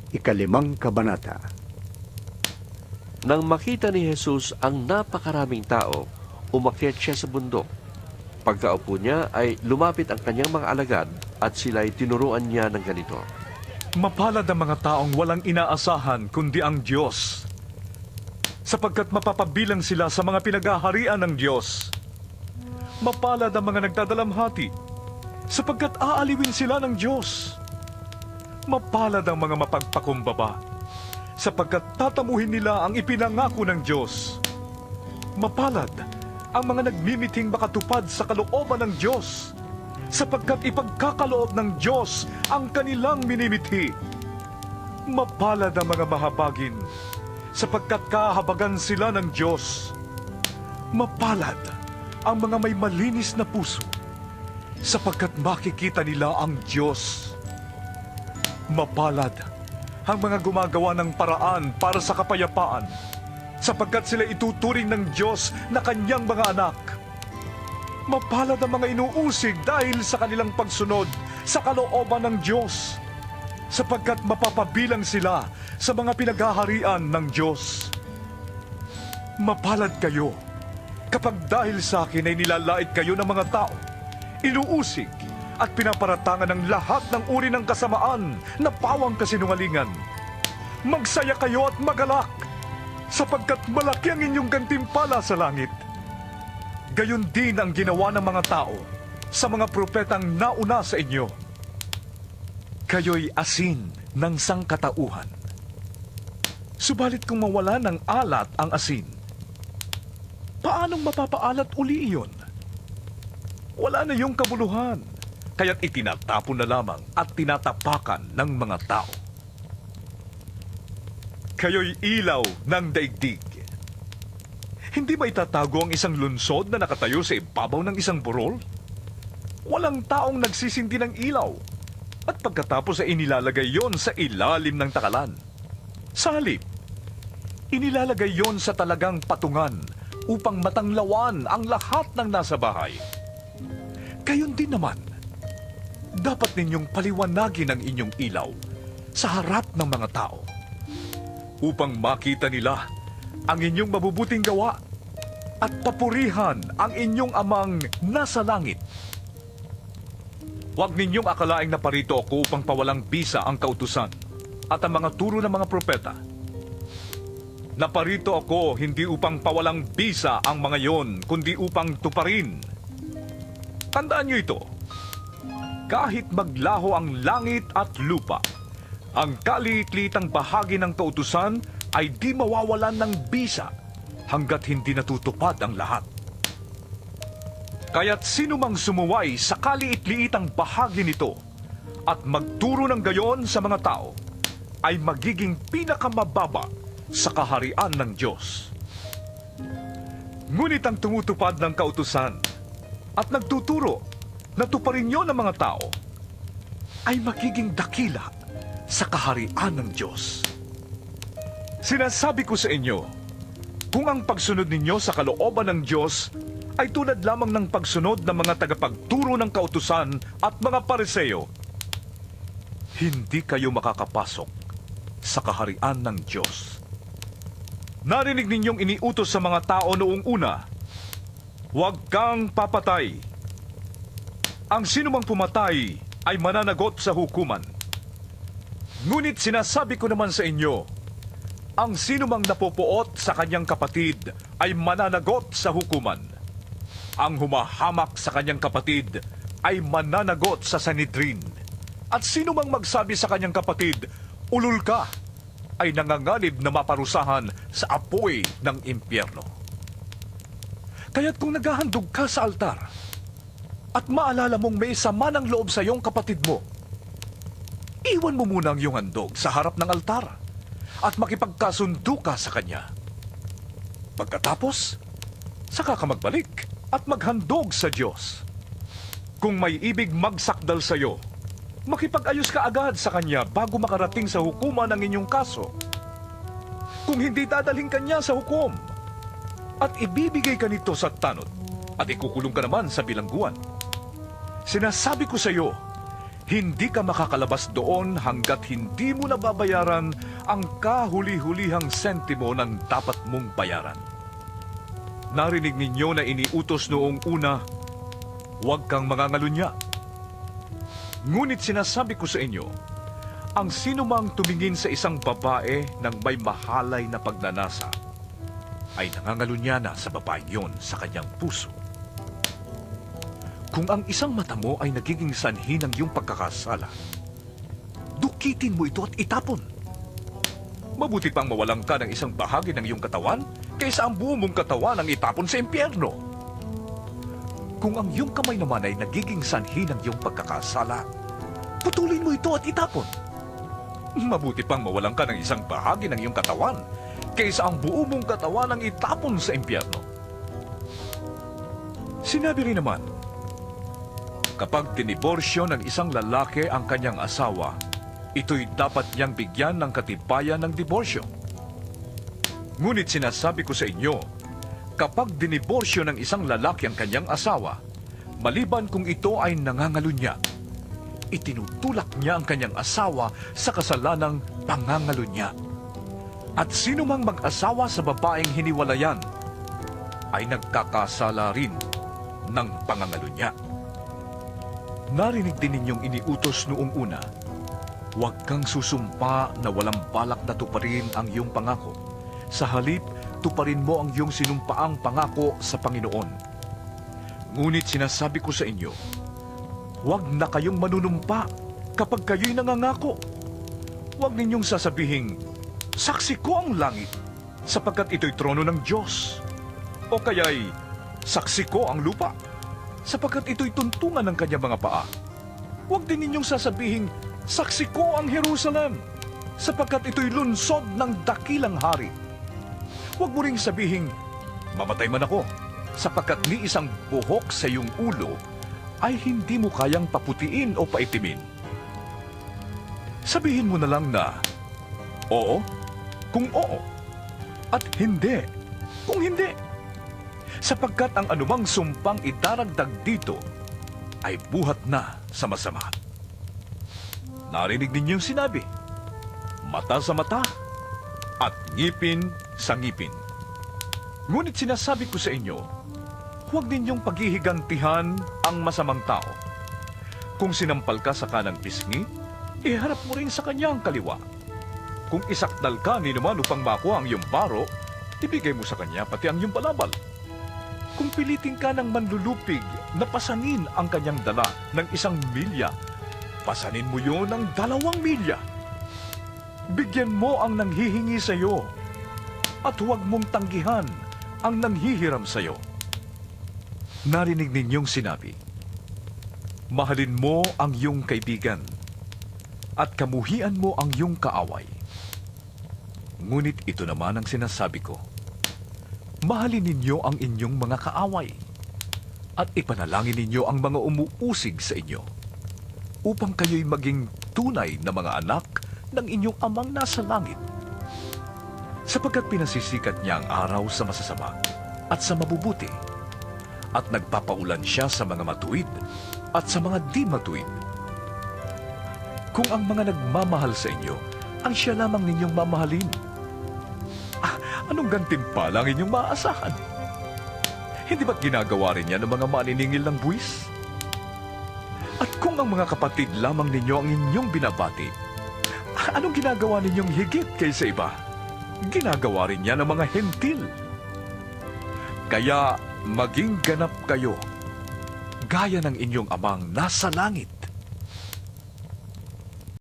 ikalimang kabanata. Nang makita ni Jesus ang napakaraming tao, umakyat siya sa bundok. Pagkaupo niya ay lumapit ang kanyang mga alagad at sila'y tinuruan niya ng ganito. Mapalad ang mga taong walang inaasahan kundi ang Diyos, sapagkat mapapabilang sila sa mga pinaghaharian ng Diyos. Mapalad ang mga nagdadalamhati, sapagkat aaliwin sila ng Diyos. Mapalad ang mga mapagpakumbaba, sapagkat tatamuhin nila ang ipinangako ng Diyos. Mapalad ang mga nagmimiting makatupad sa kalooban ng Diyos, sapagkat ipagkakaloob ng Diyos ang kanilang minimithi. Mapalad ang mga mahabagin, sapagkat kahabagan sila ng Diyos. Mapalad ang mga may malinis na puso, sapagkat makikita nila ang Diyos. Mapalad ang mga gumagawa ng paraan para sa kapayapaan, sapagkat sila ituturing ng Diyos na kanyang mga anak. Mapalad ang mga inuusig dahil sa kanilang pagsunod sa kalooban ng Diyos, sapagkat mapapabilang sila sa mga pinaghaharian ng Diyos. Mapalad kayo kapag dahil sa akin ay nilalait kayo ng mga tao, inuusig at pinaparatangan ng lahat ng uri ng kasamaan na pawang kasinungalingan. Magsaya kayo at magalak, sapagkat malaki ang inyong gantimpala sa langit. Gayon din ang ginawa ng mga tao sa mga propetang nauna sa inyo. Kayo'y asin ng sangkatauhan. Subalit kung mawala ng alat ang asin, paanong mapapaalat uli iyon? Wala na yung kabuluhan, kaya't itinatapon na lamang at tinatapakan ng mga tao. Kayo'y ilaw ng daigdig. Hindi ba itatago ang isang lunsod na nakatayo sa ibabaw ng isang burol? Walang taong nagsisindi ng ilaw, at pagkatapos ay inilalagay yon sa ilalim ng takalan. Sa halip, inilalagay yon sa talagang patungan upang matanglawan ang lahat ng nasa bahay. Gayon din naman, dapat ninyong paliwanagin ang inyong ilaw sa harap ng mga tao, upang makita nila ang inyong mabubuting gawa at papurihan ang inyong amang nasa langit. Huwag ninyong akalaing naparito ako upang pawalang bisa ang kautusan at ang mga turo ng mga propeta. Naparito ako hindi upang pawalang bisa ang mga yon, kundi upang tuparin. Tandaan niyo ito, kahit maglaho ang langit at lupa, ang kaliit-litang bahagi ng kautusan ay di mawawalan ng bisa hanggat hindi natutupad ang lahat. Kaya't sino mang sumuway sa kaliit-liitang bahagi nito at magturo ng gayon sa mga tao ay magiging pinakamababa sa kaharian ng Diyos. Ngunit ang tumutupad ng kautusan at nagtuturo na tuparin yon ng mga tao ay magiging dakila sa kaharian ng Diyos. Sinasabi ko sa inyo, kung ang pagsunod ninyo sa kalooban ng Diyos ay tulad lamang ng pagsunod ng mga tagapagturo ng kautusan at mga Pariseo, hindi kayo makakapasok sa kaharian ng Diyos. Narinig ninyong iniutos sa mga tao noong una, huwag kang papatay. Ang sinumang pumatay ay mananagot sa hukuman. Ngunit sinasabi ko naman sa inyo, ang sinumang napupuot sa kanyang kapatid ay mananagot sa hukuman. Ang humahamak sa kanyang kapatid ay mananagot sa Sanhedrin. At sinumang magsabi sa kanyang kapatid, ulul ka, ay nanganganib na maparusahan sa apoy ng impyerno. Kaya't kung naghahandog ka sa altar at maalala mong may sama ng loob sa iyong kapatid mo, iwan mo muna ang iyong handog sa harap ng altar at makipagkasundo ka sa kanya. Pagkatapos, saka ka magbalik at maghandog sa Diyos. Kung may ibig magsakdal sa iyo, makipag-ayos ka agad sa kanya bago makarating sa hukuman ang inyong kaso. Kung hindi, dadalhin ka niya sa hukom at ibibigay ka nito sa tanod at ikukulong ka naman sa bilangguan. Sinasabi ko sa iyo, Hindi ka makakalabas doon hanggat hindi mo nababayaran ang kahuli-hulihang sentimo ng dapat mong bayaran. Narinig ninyo na iniutos noong una, huwag kang mangangalunya. Ngunit sinasabi ko sa inyo, ang sinumang tumingin sa isang babae ng may mahalay na pagnanasa, ay nangangalunya na sa babaeng yon sa kanyang puso. Kung ang isang mata mo ay nagiging sanhi ng iyong pagkakasala, dukitin mo ito at itapon. Mabuti pang mawalan ka ng isang bahagi ng iyong katawan kaysa ang buo mong katawan ang itapon sa impyerno. Kung ang iyong kamay naman ay nagiging sanhi ng iyong pagkakasala, putulin mo ito at itapon. Mabuti pang mawalan ka ng isang bahagi ng iyong katawan kaysa ang buo mong katawan ang itapon sa impyerno. Sinabi rin naman, kapag diniborsyo ng isang lalaki ang kanyang asawa, ito'y dapat niyang bigyan ng katibayan ng diborsyo. Ngunit sinasabi ko sa inyo, kapag diniborsyo ng isang lalaki ang kanyang asawa, maliban kung ito ay nangangalunya, itinutulak niya ang kanyang asawa sa kasalanang pangangalunya. At sino mang mag-asawa sa babaeng hiniwalayan ay nagkakasala rin ng pangangalunya. Narinig din ninyong iniutos noong una, huwag kang susumpa na walang balak na tuparin ang iyong pangako. Sa halip, tuparin mo ang iyong sinumpaang pangako sa Panginoon. Ngunit sinasabi ko sa inyo, huwag na kayong manunumpa kapag kayo'y nangangako. Huwag ninyong sasabihing, saksi ko ang langit, sapagkat ito'y trono ng Diyos. O kaya'y, saksi ko ang lupa, sapagkat ito'y tuntungan ng kanyang mga paa. Huwag din ninyong sasabihing, saksi ko ang Jerusalem, sapagkat ito'y lunsod ng dakilang hari. Huwag mo ring sabihing, mamatay man ako, sapagkat ni isang buhok sa iyong ulo ay hindi mo kayang paputiin o paitimin. Sabihin mo na lang na, oo, kung oo, at hindi, kung hindi. Sapagkat ang anumang sumpang idaragdag dito ay buhat na sa masama. Narinig ninyong sinabi, mata sa mata at ngipin sa ngipin. Ngunit sinasabi ko sa inyo, huwag ninyong paghihigantihan ang masamang tao. Kung sinampal ka sa kanang pisngi, iharap mo rin sa kanyang kaliwa. Kung isakdal ka ni naman upang makuha ang iyong baro, ibigay mo sa kanya pati ang iyong balabal. Kung pilitin ka ng manlulupig na pasanin ang kanyang dala ng 1 milya, pasanin mo yon ng 2 milya. Bigyan mo ang nanghihingi sa iyo at huwag mong tanggihan ang nanghihiram sa iyo. Narinig ninyong sinabi, mahalin mo ang iyong kaibigan at kamuhian mo ang iyong kaaway. Ngunit ito naman ang sinasabi ko, mahalin ninyo ang inyong mga kaaway at ipanalangin ninyo ang mga umuusig sa inyo upang kayo'y maging tunay na mga anak ng inyong amang nasa langit. Sapagkat pinasisikat niya ang araw sa masasama at sa mabubuti at nagpapaulan siya sa mga matuwid at sa mga di matuwid. Kung ang mga nagmamahal sa inyo ang siya lamang ninyong mamahalin, anong gantimpala ang inyong maaasahan? Hindi ba't ginagawa rin yan ng mga maniningil ng buwis? At kung ang mga kapatid lamang ninyo ang inyong binabati, anong ginagawa ninyong higit kaysa iba? Ginagawa rin yan ng mga hentil. Kaya maging ganap kayo, gaya ng inyong amang nasa langit.